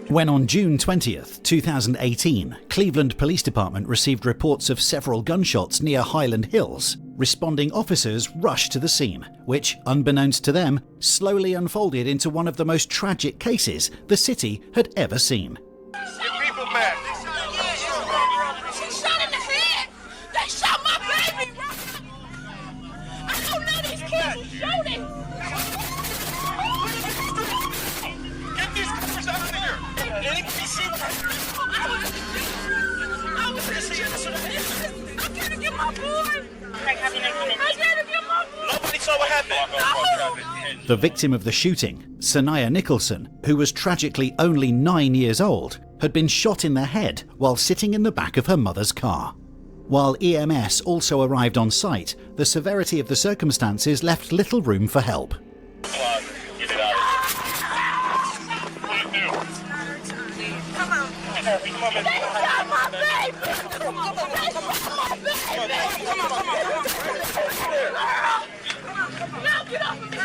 When on June 20th, 2018, Cleveland Police Department received reports of several gunshots near Highland Hills, responding officers rushed to the scene, which, unbeknownst to them, slowly unfolded into one of the most tragic cases the city had ever seen. Get people back. She shot in the head. They shot my baby. I don't know these kids who shooting. Get these cars out of here. Any PC? I was I can't get my boy. I can't get my boy. Nobody saw what happened. The victim of the shooting, Sanaya Nicholson, who was tragically only 9 years old, had been shot in the head while sitting in the back of her mother's car. While EMS also arrived on site, the severity of the circumstances left little room for help. Get it out of here. What do you do? Come on. They shot my baby. They shot my baby. Now get off of me.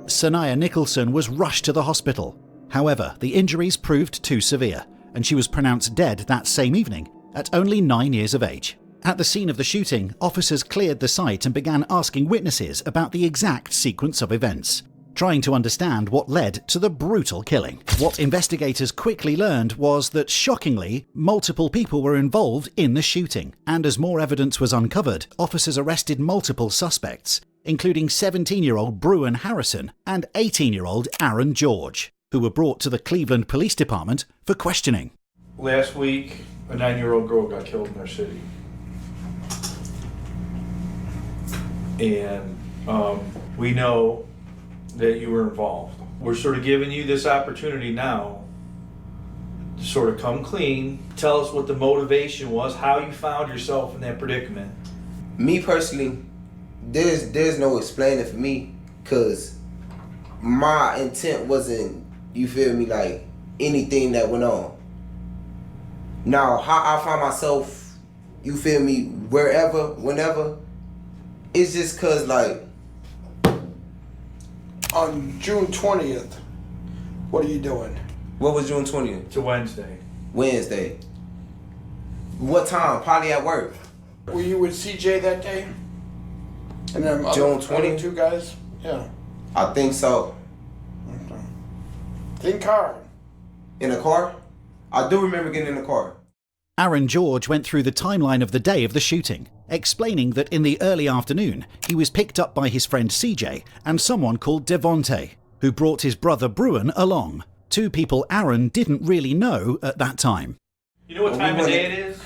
Sanaya Nicholson was rushed to the hospital. However, the injuries proved too severe, and she was pronounced dead that same evening, at only 9 years of age. At the scene of the shooting, officers cleared the site and began asking witnesses about the exact sequence of events, trying to understand what led to the brutal killing. What investigators quickly learned was that, shockingly, multiple people were involved in the shooting, and as more evidence was uncovered, officers arrested multiple suspects, including 17-year-old Brewen Harrison and 18-year-old Aaron George, who were brought to the Cleveland Police Department for questioning. Last week, a 9-year-old girl got killed in our city. And we know that you were involved. We're sort of giving you this opportunity now to sort of come clean, tell us what the motivation was, how you found yourself in that predicament. Me personally, there's no explaining for me, because my intent wasn't, you feel me, like anything that went on. Now, how I find myself, you feel me, wherever, whenever, it's just because, like, on June 20th, what are you doing? what was June 20th? It's a Wednesday. Wednesday. What time? Probably at work. Were you with CJ that day? And then June other 20th? two guys? Yeah. I think so. Okay. Think hard. In a car? I do remember getting in the car. Aaron George went through the timeline of the day of the shooting, explaining that in the early afternoon, he was picked up by his friend CJ and someone called Devonte, who brought his brother Brewen along, two people Aaron didn't really know at that time. You know what time of day it is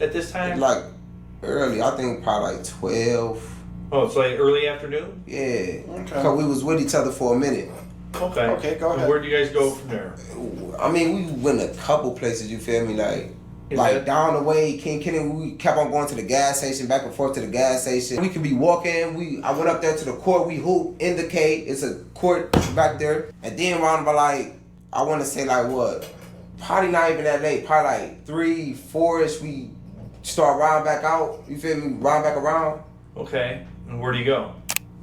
at this time? Like, early, I think probably like 12. Oh, it's like early afternoon? Yeah. Okay. Because we was with each other for a minute. Okay. Okay, go ahead. And where'd you guys go from there? I mean, we went a couple places, you feel me? Like that- down the way, King Kenny, we kept on going to the gas station, back and forth to the gas station. We could be walking. I went up there to the court. We hoop, indicate. It's a court back there. And then around by like, I want to say like what? Probably not even that late. Probably like 3, 4-ish. We start riding back out. You feel me? Riding back around. Okay. And where do you go?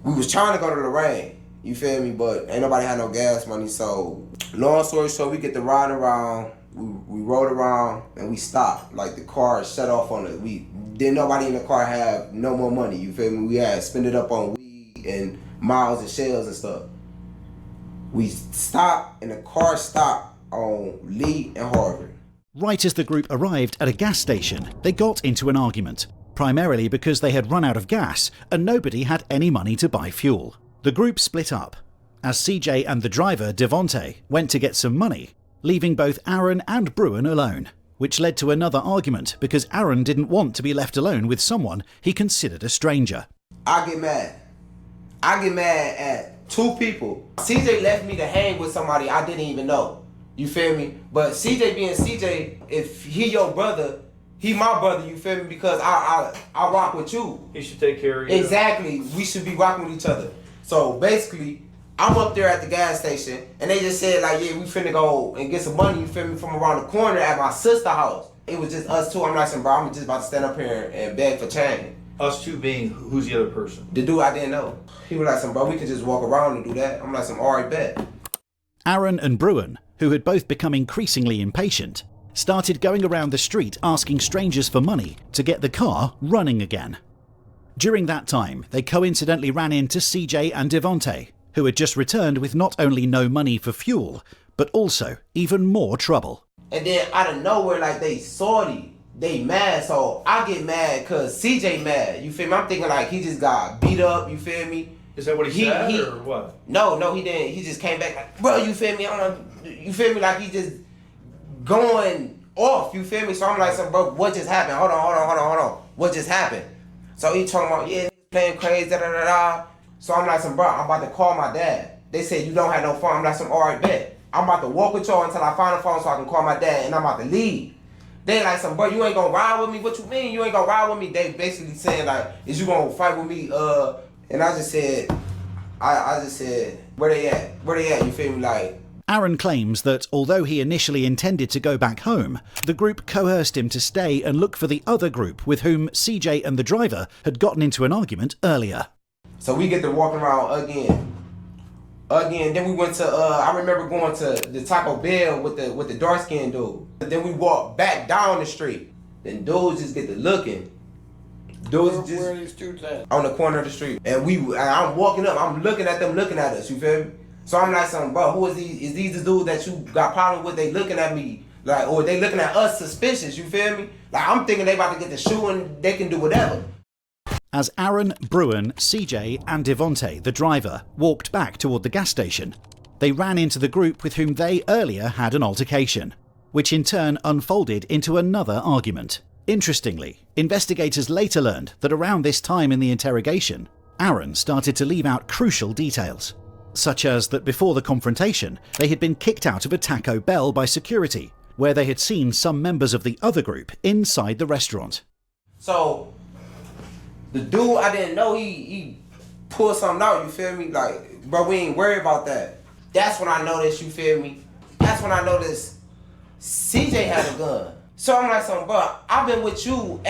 We was trying to go to Lorraine. You feel me? But ain't nobody had no gas money. So long story short, we get to riding around. We rode around and we stopped. Like the car shut off on it. Didn't nobody in the car have no more money. You feel me? We had spent it up on weed and miles and shells and stuff. We stopped and the car stopped on Lee and Harvard. Right as the group arrived at a gas station, they got into an argument, primarily because they had run out of gas and nobody had any money to buy fuel. The group split up, as CJ and the driver, Devonte, went to get some money, leaving both Aaron and Brewen alone, which led to another argument because Aaron didn't want to be left alone with someone he considered a stranger. I get mad. I get mad at two people. CJ left me to hang with somebody I didn't even know. You feel me? But CJ being CJ, if he your brother, he my brother, you feel me? Because I rock with you. He should take care of you. Exactly. We should be rocking with each other. So basically, I'm up there at the gas station, and they just said, like, yeah, we finna go and get some money, you feel me, from around the corner at my sister's house. It was just us two. I'm like, bro, I'm just about to stand up here and beg for change. Us two being, who's the other person? The dude I didn't know. He was like, bro, we could just walk around and do that. I'm like, alright, bet. Aaron and Brewen, who had both become increasingly impatient, started going around the street asking strangers for money to get the car running again. During that time, they coincidentally ran into CJ and Devontae, who had just returned with not only no money for fuel, but also even more trouble. And then out of nowhere, like, they salty. They mad, so I get mad because CJ mad. You feel me? I'm thinking like he just got beat up, you feel me? Is that what he said or what? No, he didn't. He just came back like, bro, you feel me? You feel me? Like he just going off, you feel me? So I'm like, bro, what just happened? Hold on. What just happened? So he talking about, yeah, playing crazy, da. So I'm like, bro, I'm about to call my dad. They said you don't have no phone. I'm like, alright, bet. I'm about to walk with y'all until I find a phone so I can call my dad, and I'm about to leave. They like, bro, you ain't gonna ride with me? What you mean you ain't gonna ride with me? They basically saying like, is you gonna fight with me? And I just said, I just said, where they at? You feel me? Like, Aaron claims that although he initially intended to go back home, the group coerced him to stay and look for the other group with whom CJ and the driver had gotten into an argument earlier. So we get to walking around again. Then we went to, I remember going to the Taco Bell with the dark skinned dude. Then we walked back down the street. Then dudes just get to looking. Dudes just, where are these dudes at? On the corner of the street. And I'm walking up, I'm looking at them looking at us, you feel me? So I'm like, bro, who is these? Is these the dudes that you got problem with? They looking at me, like, or they looking at us suspicious, you feel me? Like, I'm thinking they about to get the shoe and they can do whatever. As Aaron, Brewen, CJ and Devontae, the driver, walked back toward the gas station, they ran into the group with whom they earlier had an altercation, which in turn unfolded into another argument. Interestingly, investigators later learned that around this time in the interrogation, Aaron started to leave out crucial details, such as that before the confrontation, they had been kicked out of a Taco Bell by security, where they had seen some members of the other group inside the restaurant. So, the dude, I didn't know he pulled something out, you feel me? Like, bro, we ain't worried about that. That's when I noticed, you feel me? That's when I noticed CJ had a gun. So I'm like, bro, I've been with you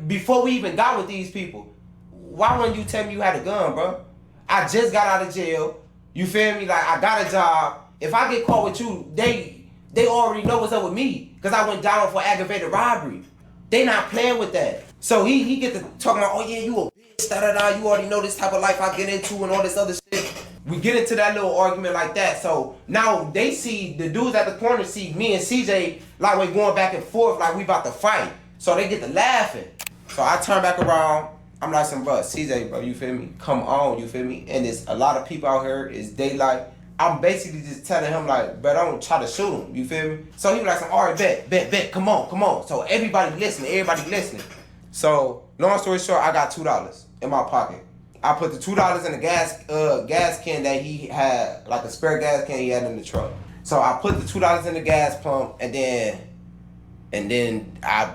before we even got with these people. Why wouldn't you tell me you had a gun, bro? I just got out of jail. You feel me? Like, I got a job. If I get caught with you, they already know what's up with me. Because I went down for aggravated robbery. They not playing with that. So he get to talking about, oh yeah, you a bitch, da-da-da. You already know this type of life I get into and all this other shit. We get into that little argument like that. So now they see, the dudes at the corner see me and CJ like we're going back and forth like we about to fight. So they get to laughing. So I turn back around. I'm like, bro, CJ, bro, you feel me? Come on, you feel me? And there's a lot of people out here. It's daylight. I'm basically just telling him like, but don't try to shoot him, you feel me? So he was like, all right, bet, come on. So everybody listening. So long story short, I got $2 in my pocket. I put the $2 in the gas can that he had, like a spare gas can he had in the truck. So I put the $2 in the gas pump and then I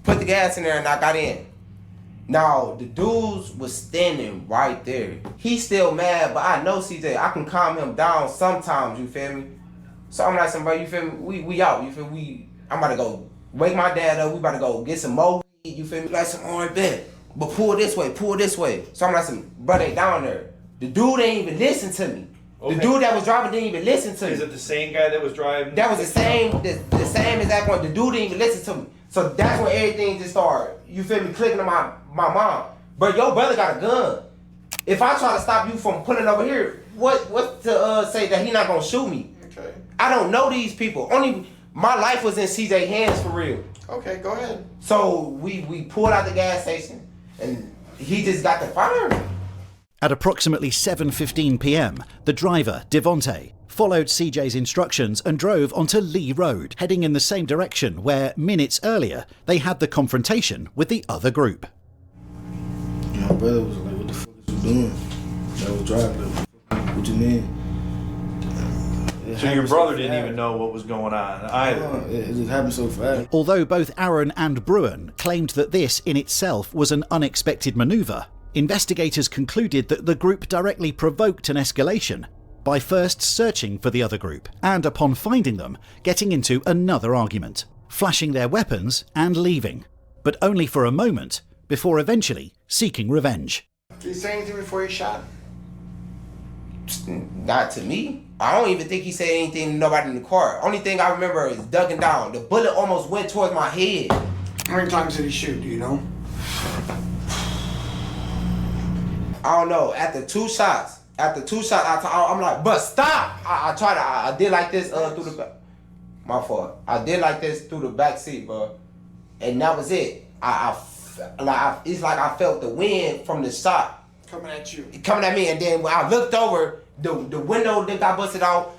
put the gas in there and I got in. Now, the dudes was standing right there. He's still mad, but I know CJ, I can calm him down sometimes, you feel me? So I'm like, bro, you feel me? We out, you feel me? I'm about to go wake my dad up. We about to go get some more weed, you feel me? Like some orange bed. But pull this way. So I'm like, bro, they down there. The dude ain't even listen to me. Okay. The dude that was driving didn't even listen to me. Is it the same guy that was driving? That was the same exact one. The dude didn't even listen to me. So that's when everything just started, you feel me, clicking to my mom. But your brother got a gun. If I try to stop you from pulling over here, what to say that he not gonna shoot me? Okay. I don't know these people. Only my life was in CJ's hands for real. Okay, go ahead. So we pulled out the gas station and he just got to firing. At approximately 7:15 p.m, the driver, Devontae, followed CJ's instructions and drove onto Lee Road, heading in the same direction where, minutes earlier, they had the confrontation with the other group. My brother was like, what the fuck is you doing? I was driving. What you mean? So your brother didn't even know what was going on either? It just happened so fast. Although both Aaron and Brewen claimed that this in itself was an unexpected manoeuvre, investigators concluded that the group directly provoked an escalation by first searching for the other group and, upon finding them, getting into another argument, flashing their weapons and leaving, but only for a moment before eventually seeking revenge. Did he say anything before he shot? Not to me. I don't even think he said anything to nobody in the car. Only thing I remember is ducking down. The bullet almost went towards my head. How many times did he shoot, do you know? I don't know. After two shots, I'm like, but stop! I did like this through the back. My fault. I did like this through the back seat, bro. And that was it. It's like I felt the wind from the shot Coming at you. coming at me, and then when I looked over, the window that got busted out.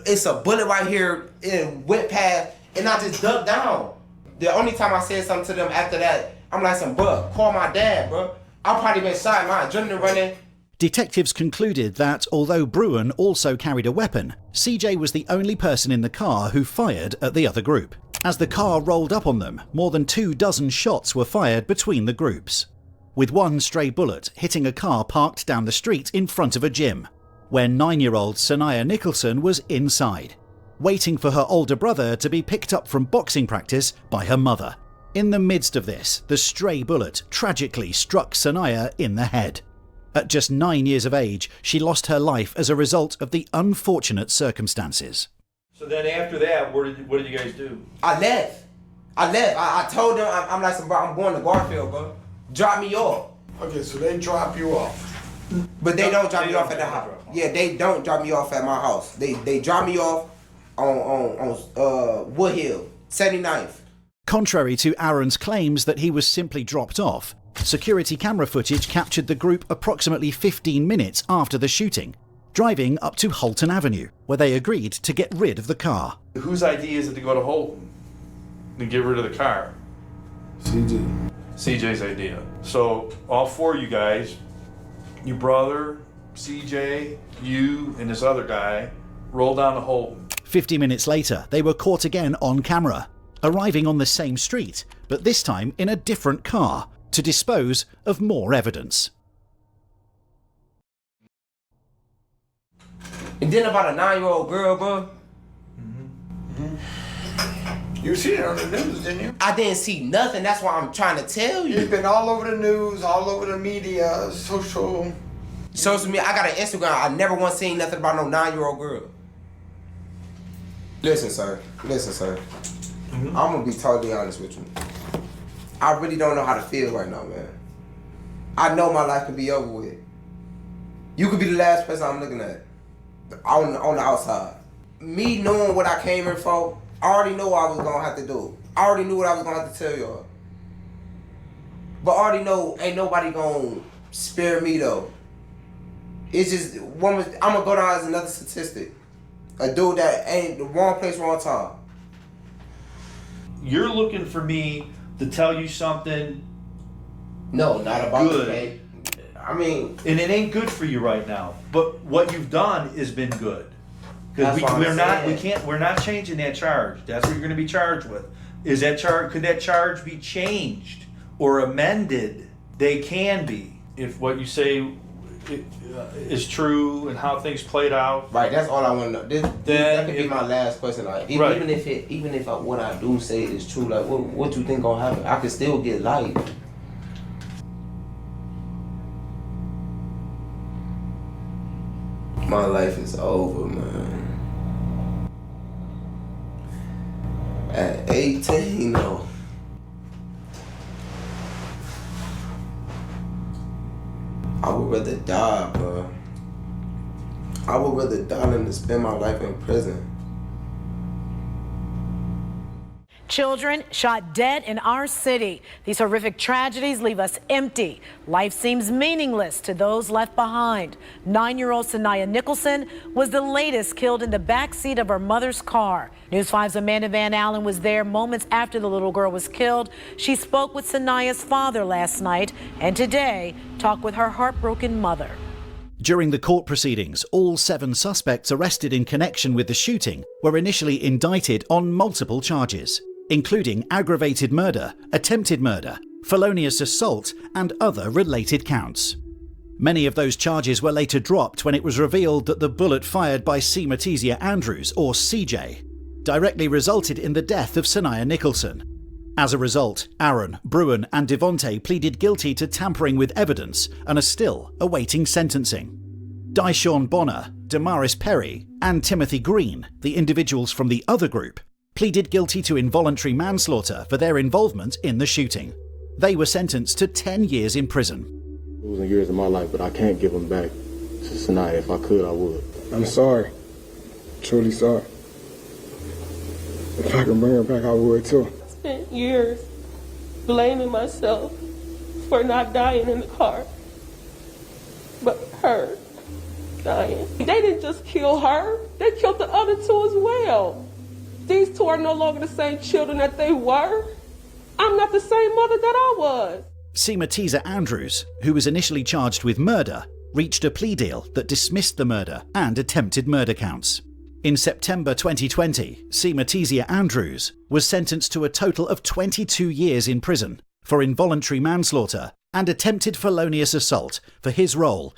It's a bullet right here. It went past, and I just ducked down. The only time I said something to them after that, I'm like, bro, call my dad, bro. I probably been shot. My adrenaline running. Detectives concluded that although Brewen also carried a weapon, CJ was the only person in the car who fired at the other group. As the car rolled up on them, more than 24 shots were fired between the groups, with one stray bullet hitting a car parked down the street in front of a gym, where 9-year-old Sanaya Nicholson was inside, waiting for her older brother to be picked up from boxing practice by her mother. In the midst of this, the stray bullet tragically struck Sanaya in the head. At just 9 years of age, she lost her life as a result of the unfortunate circumstances. So then after that, what did you guys do? I left. I told them, I'm like, bro, I'm going to Garfield, bro. Drop me off. Okay, so they drop you off. But they don't drop me off at the house. Yeah, they don't drop me off at my house. They drop me off on Wood Hill, 79th. Contrary to Aaron's claims that he was simply dropped off, security camera footage captured the group approximately 15 minutes after the shooting, driving up to Holton Avenue, where they agreed to get rid of the car. Whose idea is it to go to Holton and get rid of the car? CJ. CJ's idea. So all four of you guys, your brother, CJ, you, and this other guy, roll down to Holton. 50 minutes later, they were caught again on camera, arriving on the same street, but this time in a different car, to dispose of more evidence. And then about a 9-year-old girl, bro. You seen it on the news, didn't you? I didn't see nothing. That's why I'm trying to tell you. It's been all over the news, all over the media, social media. I got an Instagram. I never once seen nothing about no 9-year-old girl. Listen, sir. I'm gonna be totally honest with you. I really don't know how to feel right now, man. I know my life could be over with. You could be the last person I'm looking at on the outside. Me knowing what I came here for, I already know what I was gonna have to do. I already knew what I was gonna have to tell y'all. But I already know ain't nobody gonna spare me though. It's just I'm gonna go down as another statistic. A dude that ain't the wrong place, wrong time. You're looking for me to tell you something. No, not about good. the pay. I mean, And it ain't good for you right now. But what you've done has been good. Because That's what I'm saying. we're not changing that charge. That's what you're gonna be charged with. Is that could that charge be changed or amended? They can be. If what you say is true and how things played out. right, that's all I want to know. That could be my last question. Like, Right. even if what I do say is true, like, what you think gonna happen? I could still get life. My life is over, man. At 18, though. I would rather die, bro. I would rather die than to spend my life in prison. Children shot dead in our city. These horrific tragedies leave us empty. Life seems meaningless to those left behind. 9-year-old Sanaya Nicholson was the latest killed in the backseat of her mother's car. News 5's Amanda Van Allen was there moments after the little girl was killed. She spoke with Sanaya's father last night and today talked with her heartbroken mother. During the court proceedings, all 7 suspects arrested in connection with the shooting were initially indicted on multiple charges, including aggravated murder, attempted murder, felonious assault, and other related counts. Many of those charges were later dropped when it was revealed that the bullet fired by C. Matizia Andrews, or CJ, directly resulted in the death of Sanaya Nicholson. As a result, Aaron, Brewen, and Devontae pleaded guilty to tampering with evidence and are still awaiting sentencing. Dyshawn Bonner, Damaris Perry, and Timothy Green, the individuals from the other group, pleaded guilty to involuntary manslaughter for their involvement in the shooting. They were sentenced to 10 years in prison. Losing years of my life, but I can't give them back to Sanaya. If I could, I would. I'm sorry. Truly sorry. If I can bring her back, I would too. I spent years blaming myself for not dying in the car. But her dying. They didn't just kill her, they killed the other two as well. These two are no longer the same children that they were. I'm not the same mother that I was. Seema Teaser Andrews, who was initially charged with murder, reached a plea deal that dismissed the murder and attempted murder counts. In September 2020, Seema Teaser Andrews was sentenced to a total of 22 years in prison for involuntary manslaughter and attempted felonious assault for his role